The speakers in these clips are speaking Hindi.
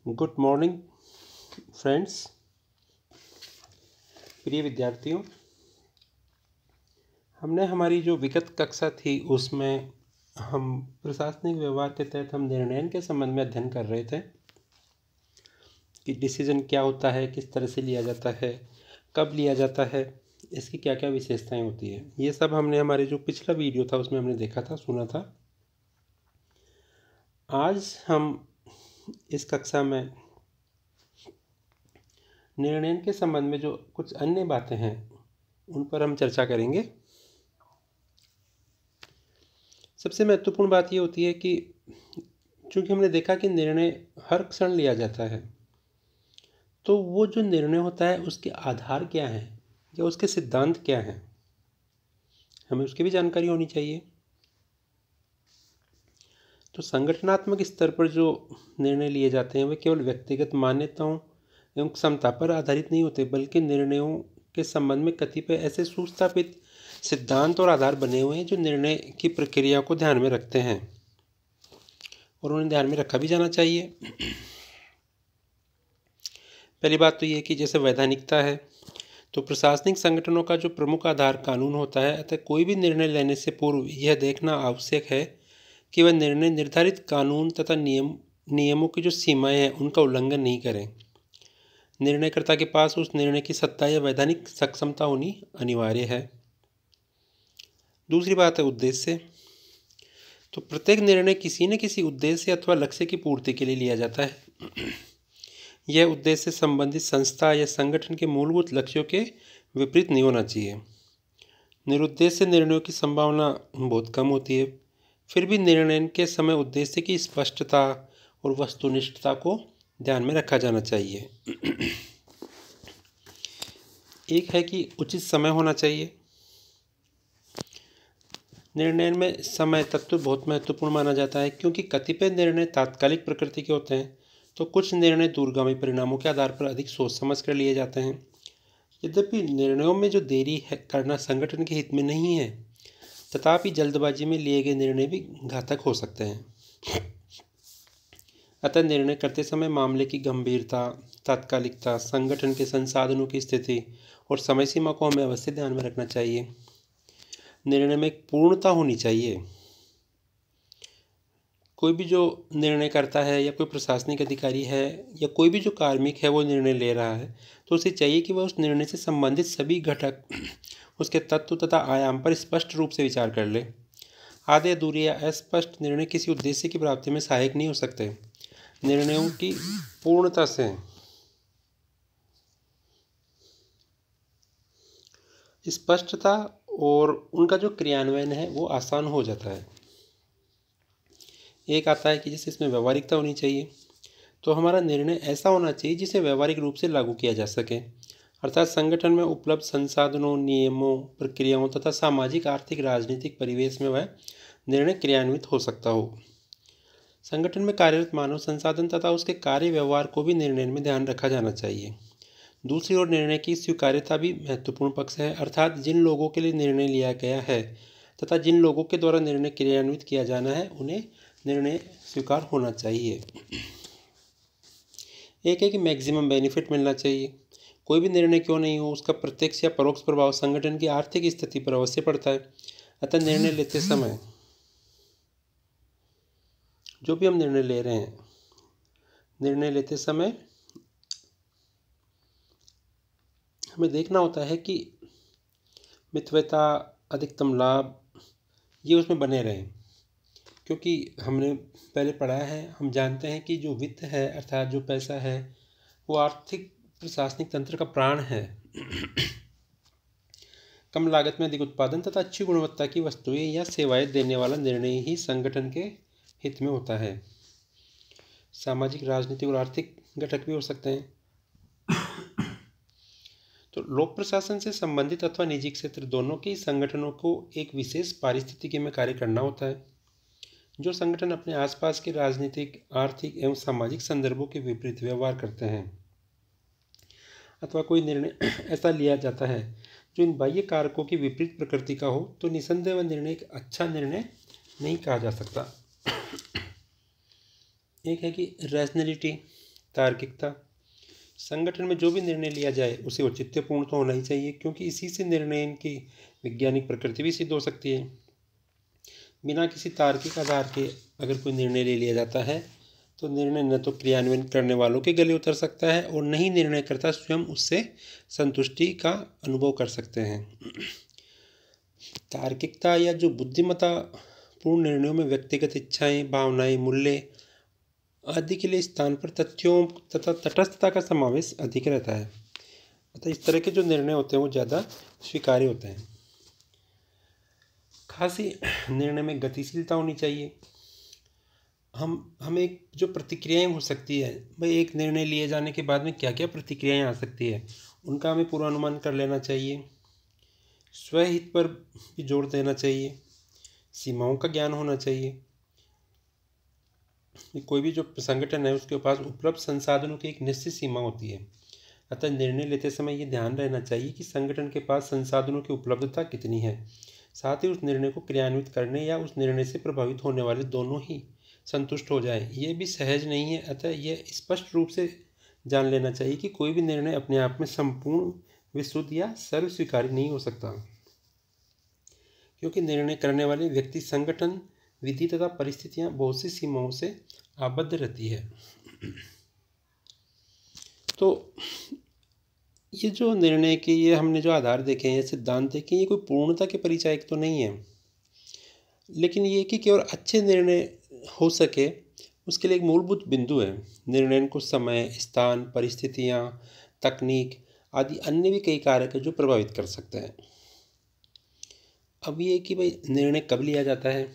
गुड मॉर्निंग फ्रेंड्स, प्रिय विद्यार्थियों। हमने हमारी जो विगत कक्षा थी उसमें हम प्रशासनिक व्यवहार के तहत हम निर्णय के संबंध में अध्ययन कर रहे थे कि डिसीजन क्या होता है, किस तरह से लिया जाता है, कब लिया जाता है, इसकी क्या क्या विशेषताएं होती है। ये सब हमने हमारे जो पिछला वीडियो था उसमें हमने देखा था, सुना था। आज हम इस कक्षा में निर्णय के संबंध में जो कुछ अन्य बातें हैं उन पर हम चर्चा करेंगे। सबसे महत्वपूर्ण बात ये होती है कि चूंकि हमने देखा कि निर्णय हर क्षण लिया जाता है, तो वो जो निर्णय होता है उसके आधार क्या हैं या उसके सिद्धांत क्या हैं, हमें उसकी भी जानकारी होनी चाहिए। तो संगठनात्मक स्तर पर जो निर्णय लिए जाते हैं वे केवल व्यक्तिगत मान्यताओं एवं क्षमता पर आधारित नहीं होते, बल्कि निर्णयों के संबंध में कतिपय ऐसे सुस्थापित सिद्धांत और आधार बने हुए हैं जो निर्णय की प्रक्रिया को ध्यान में रखते हैं और उन्हें ध्यान में रखा भी जाना चाहिए। पहली बात तो ये कि जैसे वैधानिकता है, तो प्रशासनिक संगठनों का जो प्रमुख आधार कानून होता है, अतः कोई भी निर्णय लेने से पूर्व यह देखना आवश्यक है कि वह निर्णय निर्धारित कानून तथा नियमों की जो सीमाएं हैं उनका उल्लंघन नहीं करें। निर्णयकर्ता के पास उस निर्णय की सत्ता या वैधानिक सक्षमता होनी अनिवार्य है। दूसरी बात है उद्देश्य। तो प्रत्येक निर्णय किसी न किसी उद्देश्य अथवा लक्ष्य की पूर्ति के लिए लिया जाता है। यह उद्देश्य संबंधित संस्था या संगठन के मूलभूत लक्ष्यों के विपरीत नहीं होना चाहिए। निरुद्देश्य निर्णयों की संभावना बहुत कम होती है। फिर भी निर्णय के समय उद्देश्य की स्पष्टता और वस्तुनिष्ठता को ध्यान में रखा जाना चाहिए। एक है कि उचित समय होना चाहिए। निर्णय में समय तत्व बहुत महत्वपूर्ण माना जाता है, क्योंकि कतिपय निर्णय तात्कालिक प्रकृति के होते हैं, तो कुछ निर्णय दूरगामी परिणामों के आधार पर अधिक सोच समझ कर लिए जाते हैं। यद्यपि निर्णयों में जो देरी है करना संगठन के हित में नहीं है, तथापि जल्दबाजी में लिए गए निर्णय भी घातक हो सकते हैं। अतः निर्णय करते समय मामले की गंभीरता, तात्कालिकता, संगठन के संसाधनों की स्थिति और समय सीमा को हमें अवश्य ध्यान में रखना चाहिए। निर्णय में एक पूर्णता होनी चाहिए। कोई भी जो निर्णय करता है या कोई प्रशासनिक अधिकारी है या कोई भी जो कार्मिक है वो निर्णय ले रहा है, तो उसे चाहिए कि वह उस निर्णय से संबंधित सभी घटक, उसके तत्व तथा आयाम पर स्पष्ट रूप से विचार कर ले। आधे अधूरे या अस्पष्ट निर्णय किसी उद्देश्य की प्राप्ति में सहायक नहीं हो सकते। निर्णयों की पूर्णता से स्पष्टता और उनका जो क्रियान्वयन है वो आसान हो जाता है। एक आता है कि जैसे इसमें व्यवहारिकता होनी चाहिए। तो हमारा निर्णय ऐसा होना चाहिए जिसे व्यवहारिक रूप से लागू किया जा सके, अर्थात संगठन में उपलब्ध संसाधनों, नियमों, प्रक्रियाओं तथा सामाजिक, आर्थिक, राजनीतिक परिवेश में वह निर्णय क्रियान्वित हो सकता हो। संगठन में कार्यरत मानव संसाधन तथा उसके कार्य व्यवहार को भी निर्णय में ध्यान रखा जाना चाहिए। दूसरी ओर निर्णय की स्वीकार्यता भी महत्वपूर्ण पक्ष है, अर्थात जिन लोगों के लिए निर्णय लिया गया है तथा जिन लोगों के द्वारा निर्णय क्रियान्वित किया जाना है उन्हें निर्णय स्वीकार होना चाहिए। एक है कि मैक्सिमम बेनिफिट मिलना चाहिए। कोई भी निर्णय क्यों नहीं हो, उसका प्रत्यक्ष या परोक्ष प्रभाव संगठन की आर्थिक स्थिति पर अवश्य पड़ता है। अतः निर्णय लेते समय जो भी हम निर्णय ले रहे हैं, निर्णय लेते समय हमें देखना होता है कि मितव्ययता, अधिकतम लाभ, ये उसमें बने रहें। क्योंकि हमने पहले पढ़ा है, हम जानते हैं कि जो वित्त है अर्थात जो पैसा है वो आर्थिक प्रशासनिक तंत्र का प्राण है। कम लागत में अधिक उत्पादन तथा अच्छी गुणवत्ता की वस्तुएं या सेवाएं देने वाला निर्णय ही संगठन के हित में होता है। सामाजिक, राजनीतिक और आर्थिक घटक भी हो सकते हैं। तो लोक प्रशासन से संबंधित अथवा निजी क्षेत्र दोनों के संगठनों को एक विशेष पारिस्थितिकी में कार्य करना होता है। जो संगठन अपने आसपास के राजनीतिक, आर्थिक एवं सामाजिक संदर्भों के विपरीत व्यवहार करते हैं अथवा कोई निर्णय ऐसा लिया जाता है जो इन बाह्य कारकों की विपरीत प्रकृति का हो, तो निसंदेह वह निर्णय एक अच्छा निर्णय नहीं कहा जा सकता। एक है कि रैशनैलिटी। तार्किकता। संगठन में जो भी निर्णय लिया जाए उसे औचित्यपूर्ण तो होना ही चाहिए, क्योंकि इसी से निर्णय की वैज्ञानिक प्रकृति भी सिद्ध हो सकती है। बिना किसी तार्किक आधार के अगर कोई निर्णय ले लिया जाता है तो निर्णय न तो क्रियान्वयन करने वालों के गले उतर सकता है और न ही निर्णयकर्ता स्वयं उससे संतुष्टि का अनुभव कर सकते हैं। तार्किकता या जो बुद्धिमत्ता पूर्ण निर्णयों में व्यक्तिगत इच्छाएं, भावनाएं, मूल्य आदि के लिए स्थान पर तथ्यों तथा तटस्थता का समावेश अधिक रहता है। अतः इस तरह के जो निर्णय होते हैं वो ज़्यादा स्वीकार्य होते हैं। खास ही निर्णय में गतिशीलता होनी चाहिए। हमें जो प्रतिक्रियाएं हो सकती है, भाई एक निर्णय लिए जाने के बाद में क्या क्या प्रतिक्रियाएं आ सकती है, उनका हमें पूर्वानुमान कर लेना चाहिए। स्वहित पर भी जोर देना चाहिए। सीमाओं का ज्ञान होना चाहिए। कोई भी जो संगठन है उसके पास उपलब्ध संसाधनों की एक निश्चित सीमा होती है। अतः निर्णय लेते समय ये ध्यान रहना चाहिए कि संगठन के पास संसाधनों की उपलब्धता कितनी है। साथ ही उस निर्णय को क्रियान्वित करने या उस निर्णय से प्रभावित होने वाले दोनों ही संतुष्ट हो जाए, ये भी सहज नहीं है। अतः यह स्पष्ट रूप से जान लेना चाहिए कि कोई भी निर्णय अपने आप में संपूर्ण, विशुद्ध या सर्व स्वीकार्य नहीं हो सकता, क्योंकि निर्णय करने वाले व्यक्ति, संगठन, विधि तथा परिस्थितियां बहुत सी सीमाओं से आबद्ध रहती है। तो ये जो निर्णय के ये हमने जो आधार देखे हैं, ये सिद्धांत देखे, ये कोई पूर्णता के परिचायक तो नहीं है, लेकिन ये कि केवल अच्छे निर्णय हो सके उसके लिए एक मूलभूत बिंदु है। निर्णय को समय, स्थान, परिस्थितियां, तकनीक आदि अन्य भी कई कारक है जो प्रभावित कर सकते हैं। अब ये कि भाई निर्णय कब लिया जाता है,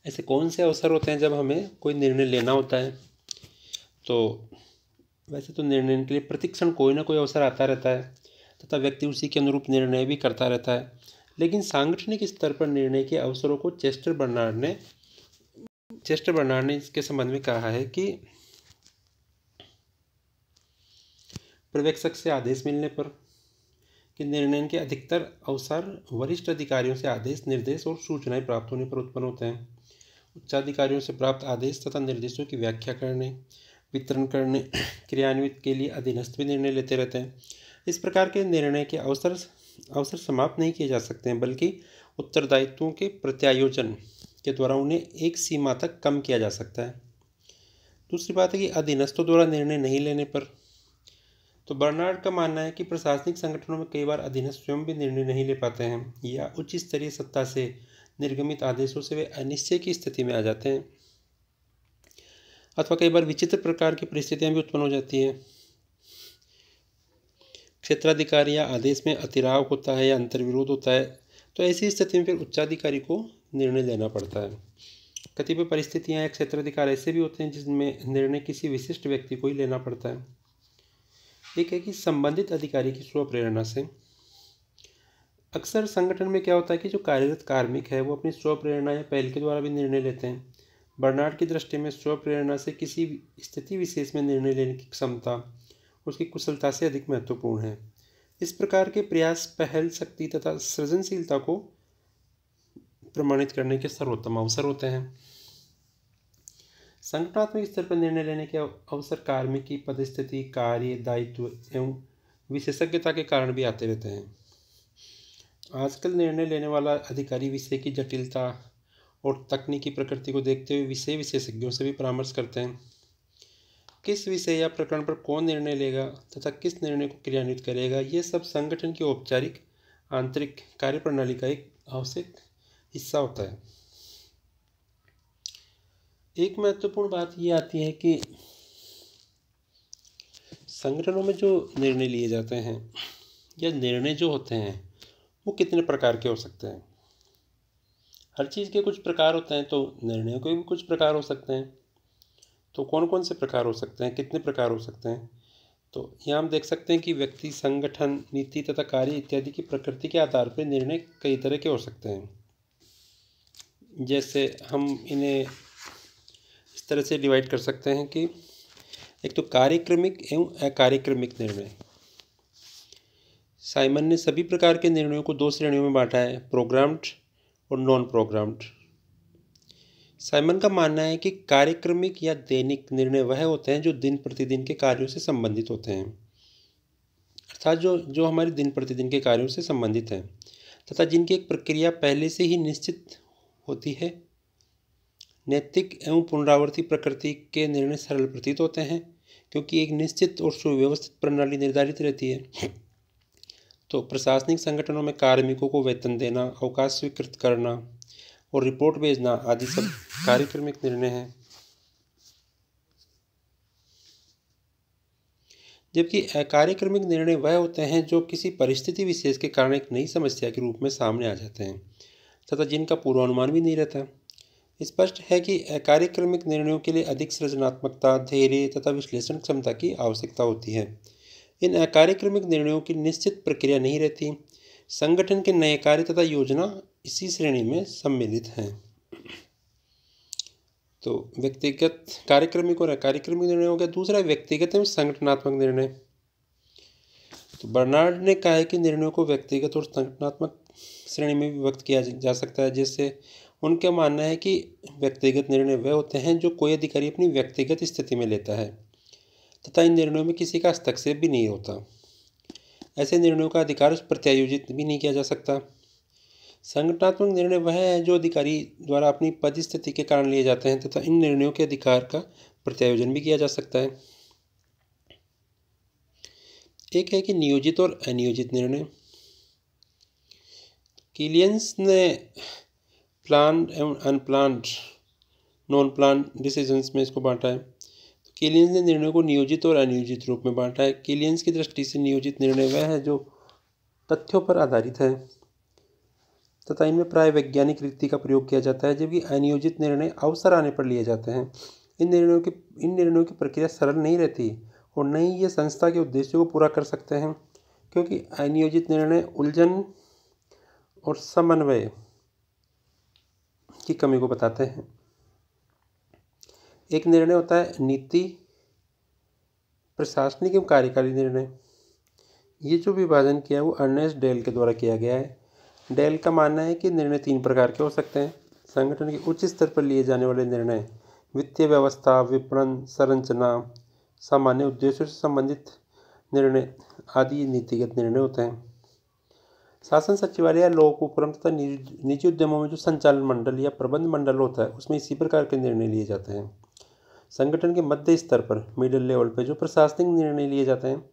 ऐसे कौन से अवसर होते हैं जब हमें कोई निर्णय लेना होता है। तो वैसे तो निर्णय के लिए प्रतिक्षण कोई ना कोई अवसर आता रहता है तथा व्यक्ति उसी के अनुरूप निर्णय भी करता रहता है। लेकिन सांगठनिक स्तर पर निर्णय के अवसरों को चेस्टर बर्नार्ड ने इसके संबंध में कहा है कि पर्यवेक्षक से आदेश मिलने पर कि निर्णय के अधिकतर अवसर वरिष्ठ अधिकारियों से आदेश, निर्देश और सूचनाएं प्राप्त होने पर उत्पन्न होते हैं। उच्चाधिकारियों से प्राप्त आदेश तथा निर्देशों की व्याख्या करने, वितरण करने, क्रियान्वित के लिए अधीनस्थ भी निर्णय लेते रहते हैं। इस प्रकार के निर्णय के अवसर समाप्त नहीं किए जा सकते हैं, बल्कि उत्तरदायित्वों के प्रत्यायोजन के द्वारा उन्हें एक सीमा तक कम किया जा सकता है। दूसरी बात है कि अधीनस्थों द्वारा निर्णय नहीं लेने पर, तो बर्नार्ड का मानना है कि प्रशासनिक संगठनों में कई बार अधीनस्थ स्वयं भी निर्णय नहीं ले पाते हैं या उच्च स्तरीय सत्ता से निर्गमित आदेशों से वे अनिश्चय की स्थिति में आ जाते हैं, अथवा कई बार विचित्र प्रकार की परिस्थितियां भी उत्पन्न हो जाती हैं। क्षेत्राधिकारी या आदेश में अतिराव होता है या अंतर्विरोध होता है, तो ऐसी स्थिति में फिर उच्चाधिकारी को निर्णय लेना पड़ता है। कतिपय परिस्थितियां या क्षेत्राधिकार ऐसे भी होते हैं जिसमें निर्णय किसी विशिष्ट व्यक्ति को ही लेना पड़ता है। एक है कि संबंधित अधिकारी की स्वप्रेरणा से। अक्सर संगठन में क्या होता है कि जो कार्यरत कार्मिक है वो अपनी स्वप्रेरणा या पहल के द्वारा भी निर्णय लेते हैं। बर्नार्ड की दृष्टि में स्वप्रेरणा से किसी स्थिति विशेष में निर्णय लेने की क्षमता उसकी कुशलता से अधिक महत्वपूर्ण है। इस प्रकार के प्रयास पहल शक्ति तथा सृजनशीलता को प्रमाणित करने के सर्वोत्तम अवसर होते हैं। संगठनात्मक स्तर पर निर्णय लेने के अवसर कार्मिक की पदस्थिति, कार्य, दायित्व एवं विशेषज्ञता के कारण भी आते रहते हैं। आजकल निर्णय लेने वाला अधिकारी विषय की जटिलता और तकनीकी प्रकृति को देखते हुए विषय विशेषज्ञों से भी परामर्श करते हैं। किस विषय या प्रकरण पर कौन निर्णय लेगा तथा किस निर्णय को क्रियान्वित करेगा, ये सब संगठन की औपचारिक आंतरिक कार्यप्रणाली का एक आवश्यक हिस्सा होता है। एक महत्वपूर्ण बात ये आती है कि संगठनों में जो निर्णय लिए जाते हैं या निर्णय जो होते हैं वो कितने प्रकार के हो सकते हैं। हर चीज़ के कुछ प्रकार होते हैं, तो निर्णयों के भी कुछ प्रकार हो सकते हैं। तो कौन कौन से प्रकार हो सकते हैं, कितने प्रकार हो सकते हैं, तो यहाँ हम देख सकते हैं कि व्यक्ति, संगठन, नीति तथा कार्य इत्यादि की प्रकृति के आधार पर निर्णय कई तरह के हो सकते हैं। जैसे हम इन्हें इस तरह से डिवाइड कर सकते हैं कि एक तो कार्यक्रमिक एवं अकार्यक्रमिक निर्णय। साइमन ने सभी प्रकार के निर्णयों को दो श्रेणियों में बांटा है, प्रोग्राम्ड और नॉन प्रोग्राम्ड। साइमन का मानना है कि कार्यक्रमिक या दैनिक निर्णय वह होते हैं जो दिन प्रतिदिन के कार्यों से संबंधित होते हैं, अर्थात जो जो हमारे दिन प्रतिदिन के कार्यों से संबंधित हैं तथा जिनकी एक प्रक्रिया पहले से ही निश्चित होती है। नैतिक एवं पुनरावर्ती प्रकृति के निर्णय सरल प्रतीत होते हैं क्योंकि एक निश्चित और सुव्यवस्थित प्रणाली निर्धारित रहती है। तो प्रशासनिक संगठनों में कार्मिकों को वेतन देना, अवकाश स्वीकृत करना और रिपोर्ट भेजना आदि सब कार्यक्रमिक निर्णय हैं। जबकि अकार्यक्रमिक निर्णय वह होते हैं जो किसी परिस्थिति विशेष के कारण एक नई समस्या के रूप में सामने आ जाते हैं तथा जिनका पूर्वानुमान भी नहीं रहता। स्पष्ट है कि अकार्यक्रमिक निर्णयों के लिए अधिक सृजनात्मकता, धैर्य तथा विश्लेषण क्षमता की आवश्यकता होती है। इन अकार्यक्रमिक निर्णयों की निश्चित प्रक्रिया नहीं रहती। संगठन के नए कार्य तथा योजना इसी श्रेणी में सम्मिलित हैं। तो व्यक्तिगत, कार्यक्रमिक और अकार्यक्रमिक निर्णय हो गया। दूसरा व्यक्तिगत एवं संगठनात्मक निर्णय। तो बर्नार्ड ने कहा है कि निर्णयों को व्यक्तिगत और संगठनात्मक श्रेणी में विभक्त किया जा सकता है, जिससे उनका मानना है कि व्यक्तिगत निर्णय वह होते हैं जो कोई अधिकारी अपनी व्यक्तिगत स्थिति में लेता है तथा इन निर्णयों में किसी का हस्तक्षेप भी नहीं होता। ऐसे निर्णयों का अधिकार प्रत्यायोजित भी नहीं किया जा सकता। संगठनात्मक निर्णय वह है जो अधिकारी द्वारा अपनी पद स्थिति के कारण लिए जाते हैं तथा इन निर्णयों के अधिकार का प्रत्यायोजन भी किया जा सकता है। एक है कि नियोजित और अनियोजित निर्णय। किलियंस ने प्लान्ड एवं अनप्लान्ड, नॉन प्लान्ड डिसीजंस में इसको बांटा है। तो किलियंस ने निर्णयों को नियोजित और अनियोजित रूप में बांटा है। किलियंस की दृष्टि से नियोजित निर्णय वह है जो तथ्यों पर आधारित है तथा इनमें प्राय वैज्ञानिक रीति का प्रयोग किया जाता है, जबकि अनियोजित निर्णय अवसर आने पर लिए जाते हैं। इन निर्णयों की प्रक्रिया सरल नहीं रहती और न ही ये संस्था के उद्देश्यों को पूरा कर सकते हैं, क्योंकि अनियोजित निर्णय उलझन और समन्वय की कमी को बताते हैं। एक निर्णय होता है नीति, प्रशासनिक एवं कार्यकारी निर्णय। ये जो विभाजन किया है वो अर्नेस्ट डेल के द्वारा किया गया है। डेल का मानना है कि निर्णय 3 प्रकार के हो सकते हैं। संगठन के उच्च स्तर पर लिए जाने वाले निर्णय वित्तीय व्यवस्था, विपणन, संरचना, सामान्य उद्देश्यों से संबंधित निर्णय आदि नीतिगत निर्णय होते हैं। शासन सचिवालय या लोक उपक्रम तथा निजी उद्यमों में जो संचालन मंडल या प्रबंध मंडल होता है उसमें इसी प्रकार के निर्णय लिए जाते हैं। संगठन के मध्य स्तर पर, मिडिल लेवल पर, जो प्रशासनिक निर्णय लिए जाते हैं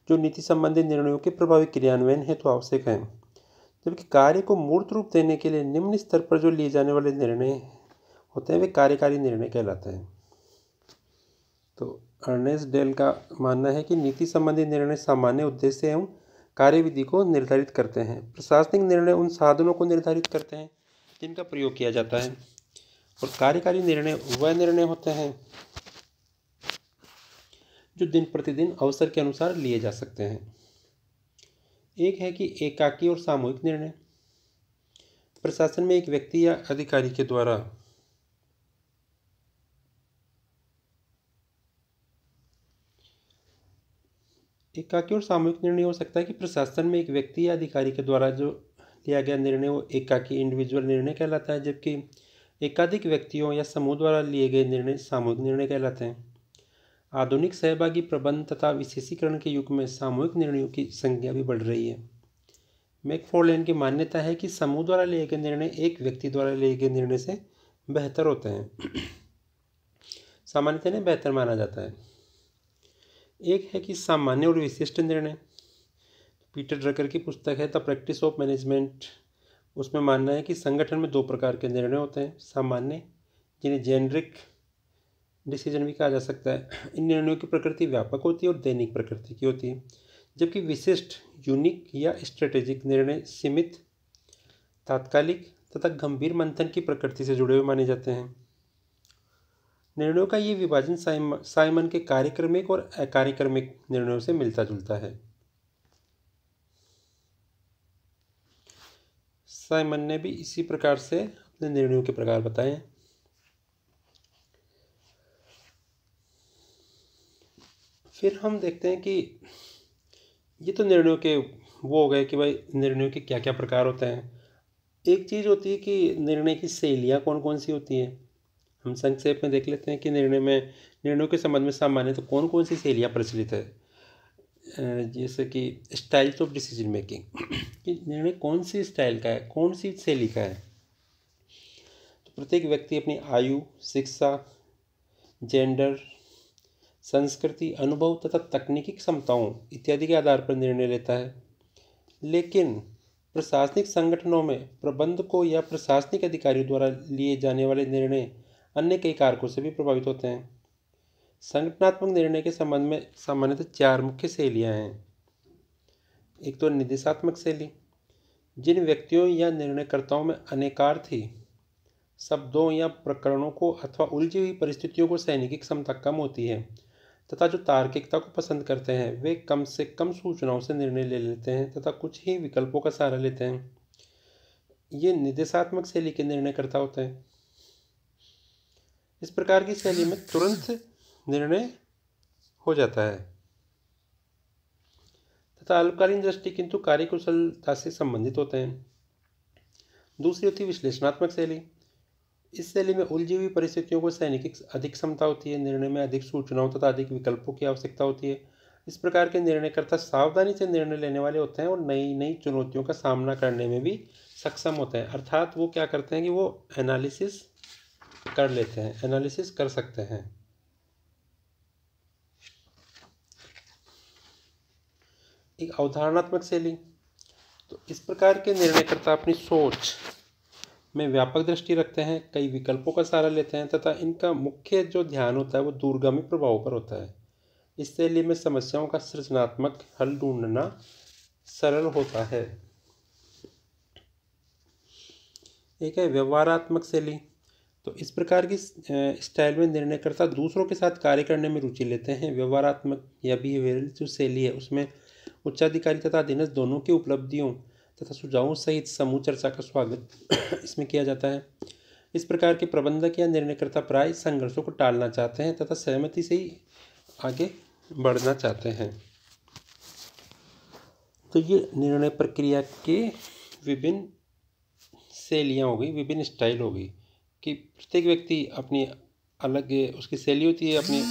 जो नीति संबंधी निर्णयों के प्रभावी क्रियान्वयन हेतु आवश्यक हैं, जबकि कार्य को मूर्त रूप देने के लिए निम्न स्तर पर जो लिए जाने वाले निर्णय होते हैं वे कार्यकारी निर्णय कहलाते हैं। तो अर्नेस्ट डेल का मानना है कि नीति संबंधी निर्णय सामान्य उद्देश्य एवं कार्यविधि को निर्धारित करते हैं। प्रशासनिक निर्णय उन साधनों को निर्धारित करते हैं जिनका प्रयोग किया जाता है और कार्यकारी निर्णय वह निर्णय होते हैं जो दिन प्रतिदिन अवसर के अनुसार लिए जा सकते हैं। एक है कि एकाकी और सामूहिक निर्णय। प्रशासन में एक व्यक्ति या अधिकारी के द्वारा एकाकी और सामूहिक निर्णय हो सकता है कि प्रशासन में एक व्यक्ति या अधिकारी के द्वारा जो लिया गया निर्णय वो एकाकी, इंडिविजुअल निर्णय कहलाता है, जबकि एकाधिक व्यक्तियों या समूह द्वारा लिए गए निर्णय सामूहिक निर्णय कहलाते हैं। आधुनिक सहभागी प्रबंध तथा विशेषीकरण के युग में सामूहिक निर्णयों की संख्या भी बढ़ रही है। मैकफॉर्लेन की मान्यता है कि समूह द्वारा लिए गए निर्णय एक व्यक्ति द्वारा लिए गए निर्णय से बेहतर होते हैं, सामान्यतः इन्हें बेहतर माना जाता है। एक है कि सामान्य और विशिष्ट निर्णय। पीटर ड्रकर की पुस्तक है द प्रैक्टिस ऑफ मैनेजमेंट, उसमें मानना है कि संगठन में 2 प्रकार के निर्णय होते हैं। सामान्य, जिन्हें जेनरिक डिसीजन भी कहा जा सकता है, इन निर्णयों की प्रकृति व्यापक होती है और दैनिक प्रकृति की होती है, जबकि विशिष्ट, यूनिक या स्ट्रेटेजिक निर्णय सीमित, तात्कालिक तथा गंभीर मंथन की प्रकृति से जुड़े हुए माने जाते हैं। निर्णयों का ये विभाजन साइमन के कार्यक्रमिक और अकार्यक्रमिक निर्णयों से मिलता जुलता है। साइमन ने भी इसी प्रकार से अपने निर्णयों के प्रकार बताए हैं। फिर हम देखते हैं कि ये तो निर्णयों के वो हो गए कि भाई निर्णयों के क्या क्या प्रकार होते हैं। एक चीज़ होती है कि निर्णय की शैलियाँ कौन कौन सी होती हैं। हम संक्षेप में देख लेते हैं कि निर्णयों के संबंध में सामान्य तो कौन कौन सी शैलियाँ प्रचलित है। जैसे कि स्टाइल्स ऑफ डिसीजन मेकिंग, कि निर्णय कौन सी स्टाइल का है, कौन सी शैली का है। तो प्रत्येक व्यक्ति अपनी आयु, शिक्षा, जेंडर, संस्कृति, अनुभव तथा तकनीकी क्षमताओं इत्यादि के आधार पर निर्णय लेता है। लेकिन प्रशासनिक संगठनों में प्रबंधकों या प्रशासनिक अधिकारियों द्वारा लिए जाने वाले निर्णय अन्य कई कारकों से भी प्रभावित होते हैं। संगठनात्मक निर्णय के संबंध में सामान्यतः 4 मुख्य शैलियाँ हैं। एक तो निर्देशात्मक शैली, जिन व्यक्तियों या निर्णयकर्ताओं में अनेकार्थी शब्दों या प्रकरणों को अथवा उलझी हुई परिस्थितियों को सहने की क्षमता कम होती है तथा जो तार्किकता को पसंद करते हैं, वे कम से कम सूचनाओं से निर्णय ले लेते हैं तथा कुछ ही विकल्पों का सहारा लेते हैं। ये निर्देशात्मक शैली के निर्णयकर्ता होते हैं। इस प्रकार की शैली में तुरंत निर्णय हो जाता है तथा अल्पकालीन दृष्टि किंतु कार्यकुशलता से संबंधित होते हैं। दूसरी होती है विश्लेषणात्मक शैली। इस शैली में उलझी हुई परिस्थितियों को सहने की अधिक क्षमता होती है। निर्णय में अधिक सूचनाओं तथा अधिक विकल्पों की आवश्यकता होती है। इस प्रकार के निर्णयकर्ता सावधानी से निर्णय लेने वाले होते हैं और नई नई चुनौतियों का सामना करने में भी सक्षम होते हैं। अर्थात वो क्या करते हैं कि वो एनालिसिस कर लेते हैं, एनालिसिस कर सकते हैं। एक अवधारणात्मक शैली, तो इस प्रकार के निर्णयकर्ता अपनी सोच में व्यापक दृष्टि रखते हैं, कई विकल्पों का सहारा लेते हैं तथा इनका मुख्य जो ध्यान होता है वो दूरगामी प्रभावों पर होता है। इस शैली में समस्याओं का सृजनात्मक हल ढूंढना सरल होता है। एक है व्यवहारात्मक शैली। तो इस प्रकार की स्टाइल में निर्णयकर्ता दूसरों के साथ कार्य करने में रुचि लेते हैं। व्यवहारात्मक या बिहेवियरल जो शैली है उसमें उच्चाधिकारी तथा अधीनस्थ दोनों की उपलब्धियों तथा सुझावों सहित समूह चर्चा का स्वागत इसमें किया जाता है। इस प्रकार के प्रबंधक या निर्णयकर्ता प्राय संघर्षों को टालना चाहते हैं तथा सहमति से ही आगे बढ़ना चाहते हैं। तो ये निर्णय प्रक्रिया के विभिन्न शैलियाँ हो गई, विभिन्न स्टाइल हो गई कि प्रत्येक व्यक्ति अपनी अलग उसकी शैली होती है, अपनी